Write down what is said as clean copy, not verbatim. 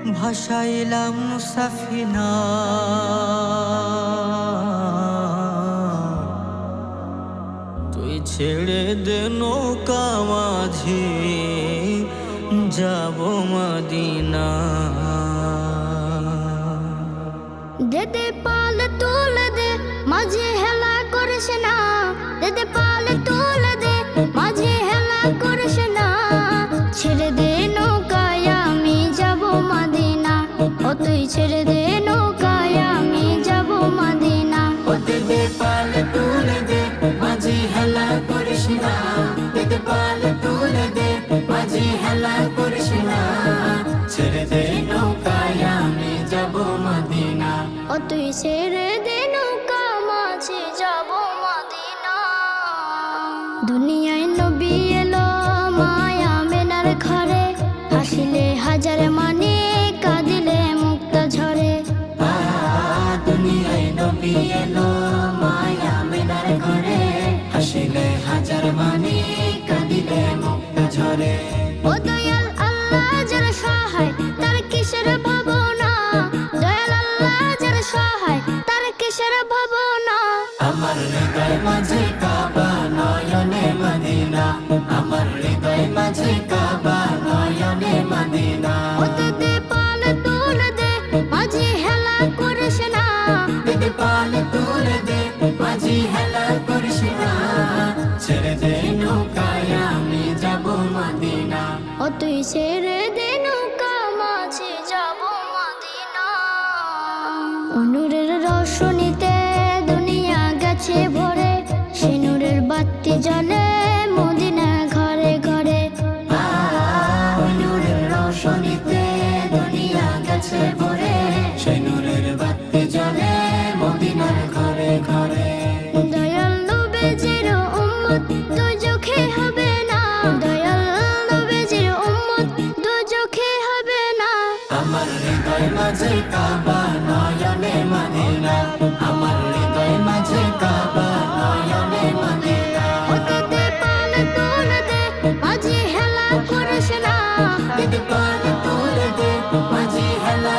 ভাসাইলাম সাফিনা তুই ছেড়ে দে নৌকা মাঝি যাব মদিনা দে দে পাল তুলে দে মাঝে হেলা করিস না দে দে পাল তুলে দে মাঝে হেলা করিস না ছেড়ে দে নৌকায় আমি যাব মদিনা ও তুই ছেড়ে দে নৌকায় আমি যাব মদিনা ও দে দে পাল তুলে দে মাঝে হেলা করিস না দে দে পাল তুলে দে মাঝে হেলা করিস না ছেড়ে দে নৌকায় আমি যাব মদিনা ও তুই ছেড়ে দে নৌকা মাঝে যাব মদিনা দুনিয়ায় নবী এলো মায়া মেনার ঘরে হাসিলে হাজার মানে কাঁদিলে মুক্ত ঝরে দুনিয়ায় নবী এলো মায়া মেনার ঘরে হাসিলে হাজার মানে কাঁদিলে মুক্ত ঝরে ও দয়াল আল্লাহ যার সহায় তার কিসের ভাবনা দয়াল আল্লাহ যার সহায় তার কিসের ভাবনা আমার হৃদয় মাঝে কাবা নয়নে মদিনা আমার হৃদয় মাঝে কাবা নয়নে মদিনা ও দে পাল তুলে দে মাঝে হেলা করিস না দে দে পাল তুলে দে মাঝি হেলা করিস না ছেড়ে দে নৌকায় আমি যাব মদিনা ও তুই ছেড়ে দে নৌকা মাঝে যাব মদিনা নূরের রোশনীতে দুনিয়া গেছে ভরে সে নূরের বাতি জ্বলে মদিনা ঘরে ঘরে নূরের রোশনীতে দুনিয়া গেছে ভরে সেই নূরের বাতি জ্বলে মদিনার ঘরে ঘরে দয়াল নবীজির উম্মত দুজখে হবে না দয়াল নবীজির উম্মত দুজখে হবে না আমার হৃদয় মাঝে কাবা নয়নে মদিনা আমার হৃদয় মাঝে কাবা নয়নে মদিনা ও দে পাল তুলে দে মাঝে হেলা করিস না দে দে পাল তুলে দে মাঝি হেলা